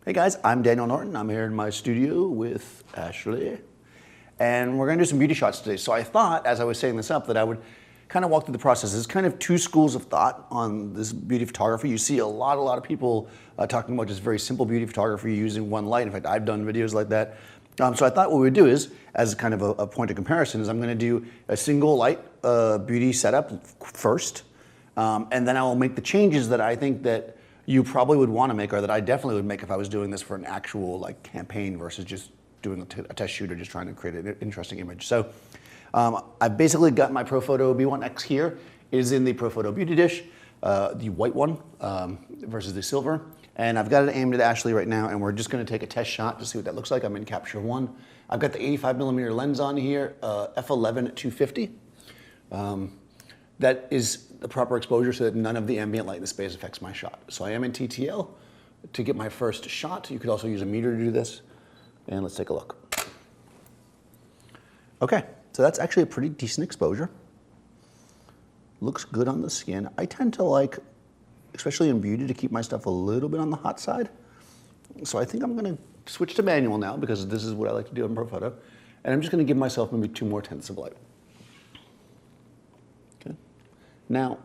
Hey guys, I'm Daniel Norton. I'm here in my studio with Ashley, and we're going to do some beauty shots today. So I thought, as I was setting this up, that I would kind of walk through the process. There's kind of two schools of thought on this beauty photography. You see a lot of people talking about just very simple beauty photography using one light. In fact, I've done videos like that. So I thought what we would do is, as kind of a point of comparison, is I'm going to do a single light beauty setup first, and then I will make the changes that I think that you probably would want to make, or that I definitely would make if I was doing this for an actual campaign versus just doing a test shoot or just trying to create an interesting image. So I've basically got my Profoto B1X here. It is in the Profoto Beauty dish, the white one versus the silver. And I've got it aimed at Ashley right now, and we're just going to take a test shot to see what that looks like. I'm in Capture 1. I've got the 85mm lens on here, f11 at 250. That is the proper exposure so that none of the ambient light in the space affects my shot. So I am in TTL to get my first shot. You could also use a meter to do this. And let's take a look. Okay, so that's actually a pretty decent exposure. Looks good on the skin. I tend to like, especially in beauty, to keep my stuff a little bit on the hot side. So I think I'm gonna switch to manual now because this is what I like to do in Profoto. And I'm just gonna give myself maybe 2 more tenths of light. Okay. Now,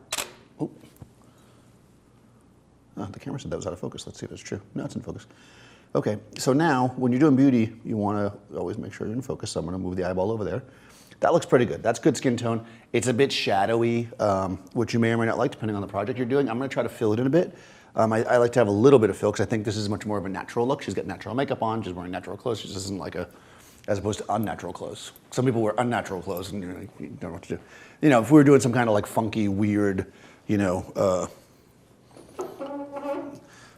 the camera said that was out of focus. Let's see if it's true. No, it's in focus. Okay, so now when you're doing beauty, you wanna always make sure you're in focus. So I'm gonna move the eyeball over there. That looks pretty good. That's good skin tone. It's a bit shadowy, which you may or may not like depending on the project you're doing. I'm gonna try to fill it in a bit. I like to have a little bit of fill because I think this is much more of a natural look. She's got natural makeup on, she's wearing natural clothes. She just isn't like as opposed to unnatural clothes. Some people wear unnatural clothes and you don't know what to do. You know, if we were doing some kind of like funky, weird,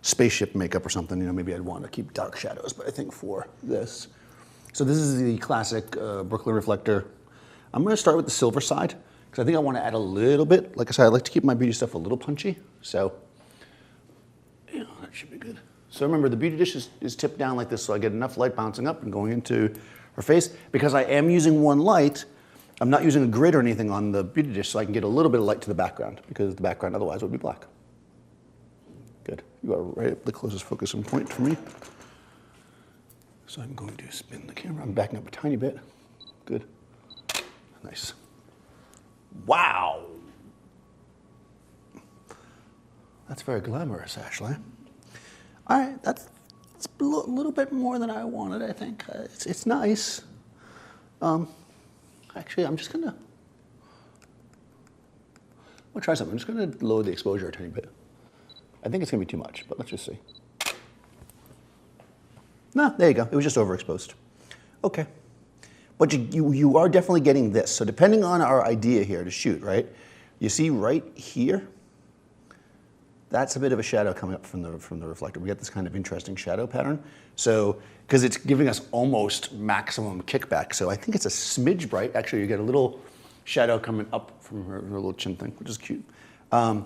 spaceship makeup or something, maybe I'd want to keep dark shadows, but I think for this. So this is the classic Brooklyn reflector. I'm gonna start with the silver side because I think I want to add a little bit. Like I said, I like to keep my beauty stuff a little punchy. So, that should be good. So remember, the beauty dish is tipped down like this so I get enough light bouncing up and going into her face. Because I am using one light, I'm not using a grid or anything on the beauty dish so I can get a little bit of light to the background because the background otherwise would be black. Good. You are right at the closest focusing point for me. So I'm going to spin the camera. I'm backing up a tiny bit. Good. Nice. Wow. That's very glamorous, Ashley. All right, that's a little bit more than I wanted, I think. It's nice. Actually, I'm gonna try something. I'm just gonna lower the exposure a tiny bit. I think it's gonna be too much, but let's just see. No, there you go. It was just overexposed. Okay. But you are definitely getting this. So depending on our idea here to shoot, right? You see right here, that's a bit of a shadow coming up from the reflector. We get this kind of interesting shadow pattern. So, because it's giving us almost maximum kickback. So I think it's a smidge bright. Actually, you get a little shadow coming up from her little chin thing, which is cute. I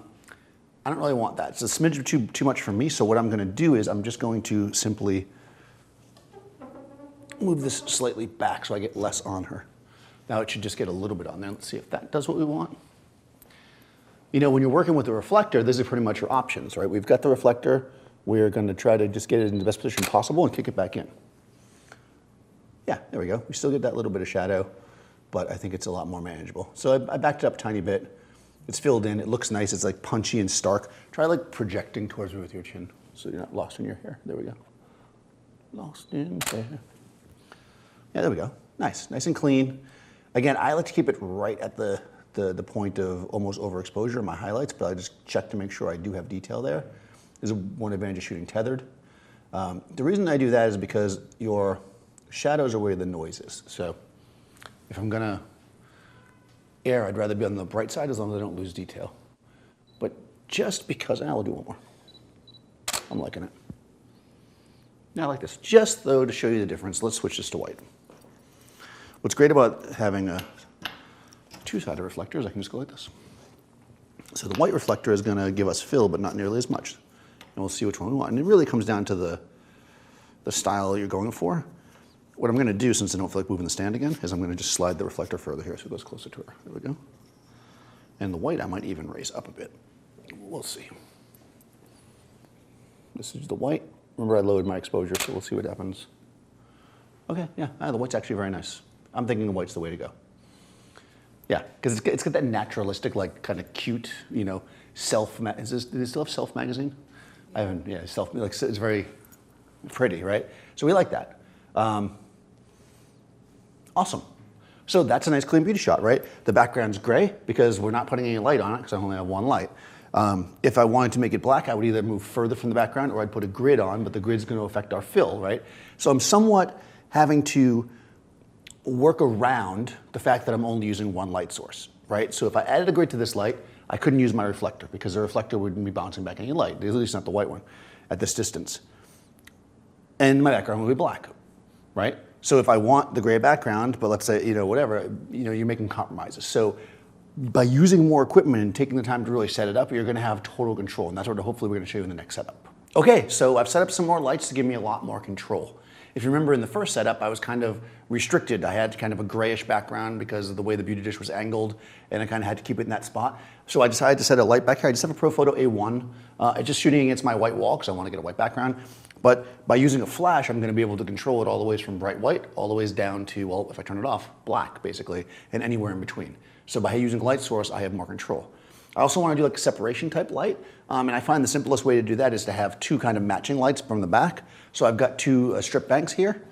don't really want that. It's a smidge too much for me. So what I'm gonna do is I'm just going to simply move this slightly back so I get less on her. Now it should just get a little bit on there. Let's see if that does what we want. When you're working with a reflector, this is pretty much your options, right? We've got the reflector. We're going to try to just get it in the best position possible and kick it back in. Yeah, there we go. We still get that little bit of shadow, but I think it's a lot more manageable. So I backed it up a tiny bit. It's filled in. It looks nice. It's like punchy and stark. Try like projecting towards me with your chin so you're not lost in your hair. There we go. Lost in hair. Yeah, there we go. Nice and clean. Again, I like to keep it right at the point of almost overexposure in my highlights, but I just check to make sure I do have detail there. This is one advantage of shooting tethered. The reason I do that is because your shadows are where the noise is. So if I'm gonna err, I'd rather be on the bright side as long as I don't lose detail. But just because, I'll do one more. I'm liking it. Now I like this. Just though to show you the difference, let's switch this to white. What's great about having a two-sided reflector is I can just go like this. So the white reflector is going to give us fill, but not nearly as much. And we'll see which one we want. And it really comes down to the style you're going for. What I'm going to do, since I don't feel like moving the stand again, is I'm going to just slide the reflector further here so it goes closer to her. There we go. And the white I might even raise up a bit. We'll see. This is the white. Remember I lowered my exposure, so we'll see what happens. Okay, yeah, the white's actually very nice. I'm thinking white's the way to go. Yeah, because it's got that naturalistic, like kind of cute, you know, do they still have Self magazine? I haven't, yeah, Self, like it's very pretty, right? So we like that. Awesome. So that's a nice clean beauty shot, right? The background's gray because we're not putting any light on it because I only have one light. If I wanted to make it black, I would either move further from the background or I'd put a grid on, but the grid's going to affect our fill, right? So I'm somewhat having to work around the fact that I'm only using one light source, right? So if I added a grid to this light, I couldn't use my reflector because the reflector wouldn't be bouncing back any light, at least not the white one, at this distance. And my background would be black, right? So if I want the gray background, but let's say, you know, whatever, you know, you're making compromises. So by using more equipment and taking the time to really set it up, you're going to have total control. And that's what hopefully we're going to show you in the next setup. Okay, so I've set up some more lights to give me a lot more control. If you remember in the first setup, I was kind of restricted. I had kind of a grayish background because of the way the beauty dish was angled, and I kind of had to keep it in that spot. So I decided to set a light back here. I just have a Profoto A1. It's just shooting against my white wall because I want to get a white background. But by using a flash, I'm going to be able to control it all the ways from bright white, all the ways down to, well, if I turn it off, black, basically, and anywhere in between. So by using a light source, I have more control. I also want to do like a separation type light, and I find the simplest way to do that is to have two kind of matching lights from the back. So I've got two strip banks here.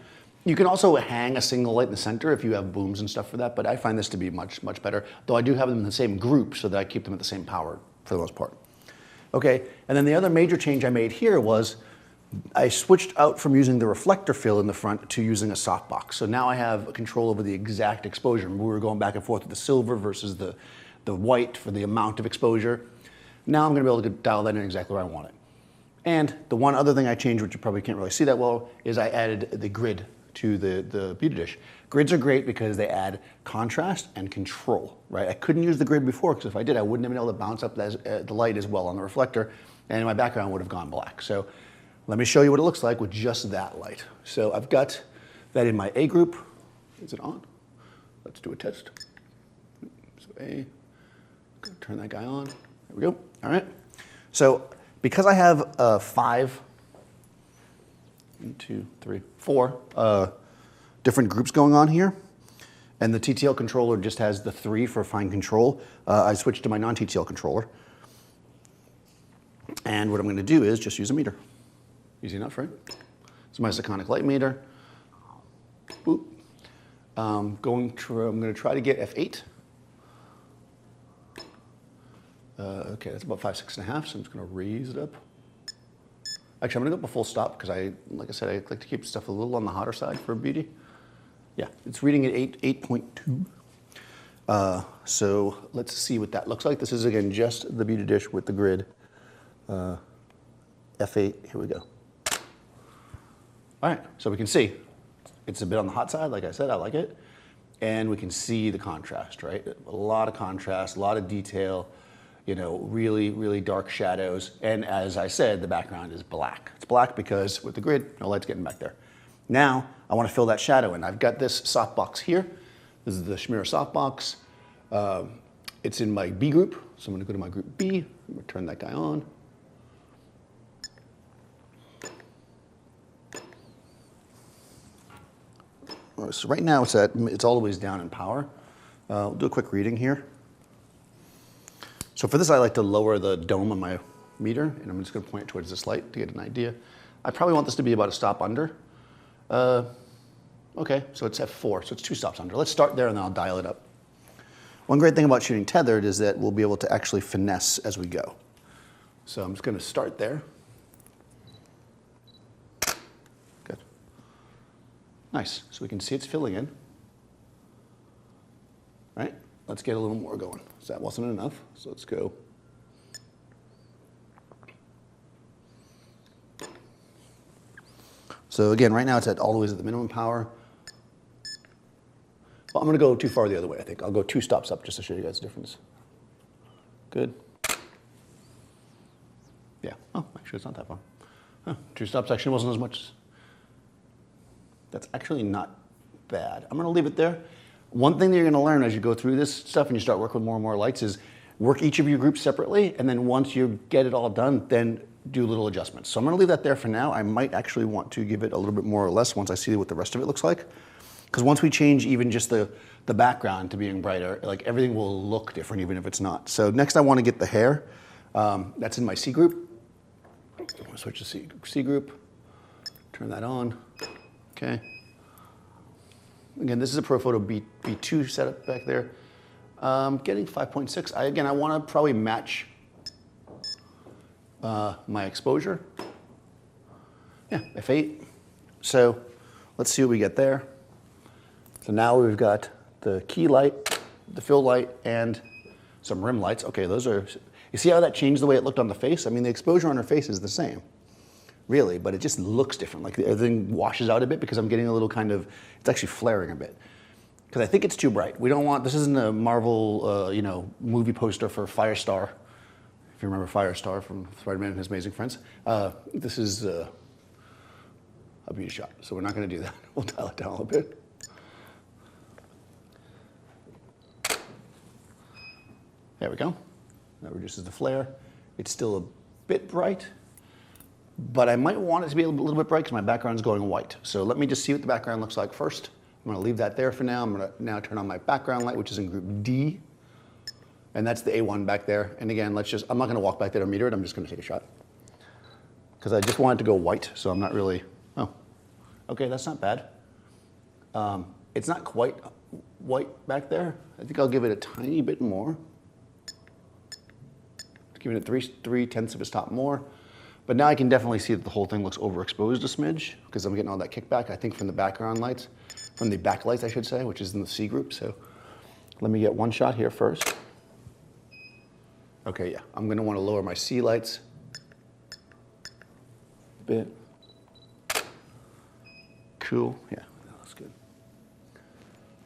You can also hang a single light in the center if you have booms and stuff for that, but I find this to be much, much better, though I do have them in the same group so that I keep them at the same power for the most part. Okay, and then the other major change I made here was I switched out from using the reflector fill in the front to using a softbox. So now I have control over the exact exposure. We were going back and forth with the silver versus the white for the amount of exposure. Now I'm going to be able to dial that in exactly where I want it. And the one other thing I changed, which you probably can't really see that well, is I added the grid to the beauty dish. Grids are great because they add contrast and control, right? I couldn't use the grid before because if I did, I wouldn't have been able to bounce up the light as well on the reflector, and my background would have gone black. So let me show you what it looks like with just that light. So I've got that in my A group. Is it on? Let's do a test. So A, turn that guy on. There we go. All right. So because I have 4 different groups going on here, and the TTL controller just has the 3 for fine control, I switched to my non-TTL controller. And what I'm going to do is just use a meter. Easy enough, right? It's my Sekonic light meter. Boop. I'm going to try to get F8. Okay, that's about 5, 6.5, so I'm just going to raise it up. Actually, I'm going to go up a full stop because like I said, I like to keep stuff a little on the hotter side for beauty. Yeah, it's reading at 8.2. So let's see what that looks like. This is, again, just the beauty dish with the grid. F8, here we go. All right, so we can see it's a bit on the hot side, like I said, I like it. And we can see the contrast, right? A lot of contrast, a lot of detail, you know, really, really dark shadows. And as I said, the background is black. It's black because with the grid, no light's getting back there. Now, I want to fill that shadow in. I've got this softbox here. This is the Schmier softbox. It's in my B group, so I'm going to go to my group B. I'm going to turn that guy on. So right now it's all the ways down in power. We'll do a quick reading here. So for this, I like to lower the dome on my meter, and I'm just going to point it towards this light to get an idea. I probably want this to be about a stop under. Okay, so it's F4, so it's 2 stops under. Let's start there, and then I'll dial it up. One great thing about shooting tethered is that we'll be able to actually finesse as we go. So I'm just going to start there. Good. Nice. So we can see it's filling in. Right? Let's get a little more going. So that wasn't enough. So let's go. So again, right now it's at all the ways at the minimum power. Well, I'm going to go too far the other way, I think. I'll go 2 stops up just to show you guys the difference. Good. Yeah. Oh, actually, it's not that far. Huh. 2 stops actually wasn't as much. That's actually not bad. I'm going to leave it there. One thing that you're going to learn as you go through this stuff and you start working with more and more lights is work each of your groups separately, and then once you get it all done, then do little adjustments. So I'm gonna leave that there for now. I might actually want to give it a little bit more or less once I see what the rest of it looks like. Because once we change even just the background to being brighter, like everything will look different even if it's not. So next I wanna get the hair. That's in my C group. I'm gonna switch to C group, turn that on, okay. Again, this is a Profoto B2 setup back there. Getting 5.6. Again, I wanna probably match my exposure. Yeah, f8. So let's see what we get there. So now we've got the key light, the fill light, and some rim lights. Okay, those are, you see how that changed the way it looked on the face? I mean, the exposure on her face is the same, really, but it just looks different. Like everything washes out a bit because I'm getting a little kind of, it's actually flaring a bit. Because I think it's too bright. We don't want, this isn't a Marvel, movie poster for Firestar. If you remember Firestar from Spider-Man and His Amazing Friends. This is a beauty shot, so we're not gonna do that. We'll dial it down a little bit. There we go. That reduces the flare. It's still a bit bright, but I might want it to be a little bit bright because my background's going white. So let me just see what the background looks like first. I'm gonna leave that there for now. I'm gonna now turn on my background light, which is in group D. And that's the A1 back there. And again, I'm not gonna walk back there to meter it, I'm just gonna take a shot. Because I just want it to go white, so I'm not really, oh, okay, that's not bad. It's not quite white back there. I think I'll give it a tiny bit more. Giving it 3/10 of a stop more. But now I can definitely see that the whole thing looks overexposed a smidge because I'm getting all that kickback, I think, from the background lights, from the backlights, I should say, which is in the C group. So let me get one shot here first. Okay, yeah, I'm gonna wanna lower my C lights a bit. Cool, yeah, that looks good.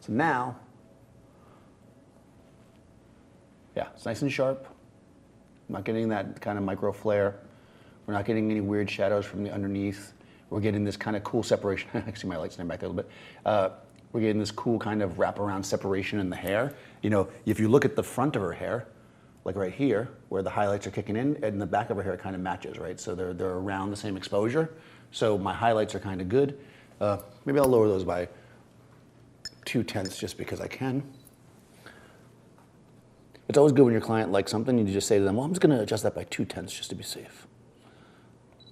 So now, yeah, it's nice and sharp. I'm not getting that kind of micro flare. We're not getting any weird shadows from the underneath. We're getting this kind of cool separation. Actually, my light's stand back there a little bit. We're getting this cool kind of wraparound separation in the hair. You know, if you look at the front of her hair, like right here, where the highlights are kicking in, and the back of her hair kind of matches, right? So they're around the same exposure. So my highlights are kind of good. Maybe I'll lower those by 2/10 just because I can. It's always good when your client likes something, you just say to them, well, I'm just gonna adjust that by 2/10 just to be safe.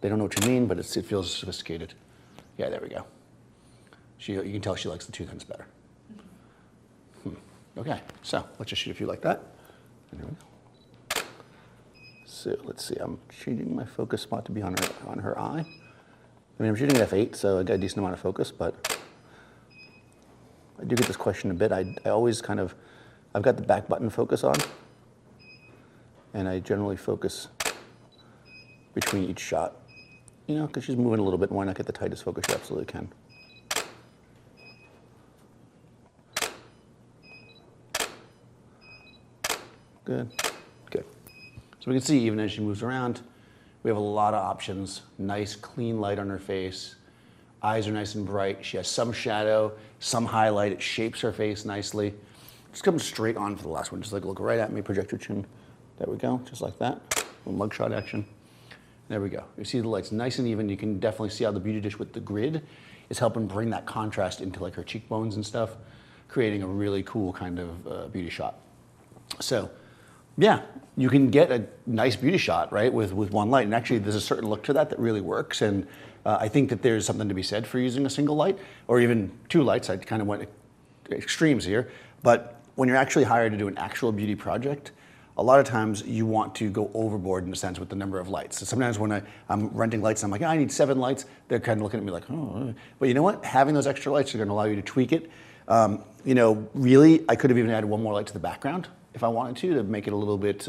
They don't know what you mean, but it feels sophisticated. Yeah, there we go. You can tell she likes the 2/10 better. Okay, so let's just shoot a few like that. There we go. So let's see, I'm changing my focus spot to be on her eye. I mean, I'm shooting at f8, so I got a decent amount of focus, but I do get this question a bit. I always kind of, I've got the back button focus on, and I generally focus between each shot. You know, because she's moving a little bit, why not get the tightest focus you absolutely can? Good, good. So we can see even as she moves around, we have a lot of options. Nice, clean light on her face. Eyes are nice and bright. She has some shadow, some highlight. It shapes her face nicely. Just come straight on for the last one. Just like look right at me, project your chin. There we go, just like that. A little mugshot action. There we go. You see the light's nice and even. You can definitely see how the beauty dish with the grid is helping bring that contrast into like her cheekbones and stuff, creating a really cool kind of beauty shot. So, yeah, you can get a nice beauty shot, right, with one light. And actually, there's a certain look to that really works. And I think that there's something to be said for using a single light, or even two lights. I kind of went extremes here. But when you're actually hired to do an actual beauty project, a lot of times you want to go overboard in a sense with the number of lights. So sometimes when I'm renting lights, I'm like, I need 7 lights. They're kind of looking at me like, oh. But you know what? Having those extra lights are going to allow you to tweak it. You know, really, I could have even added one more light to the background if I wanted to make it a little bit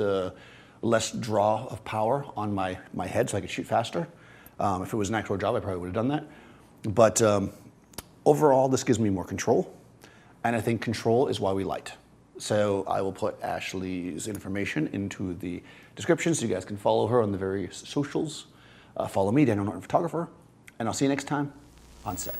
less draw of power on my head so I could shoot faster. If it was an actual job, I probably would have done that. But overall, this gives me more control. And I think control is why we light. So I will put Ashley's information into the description so you guys can follow her on the various socials. Follow me, Daniel Norton Photographer, and I'll see you next time on set.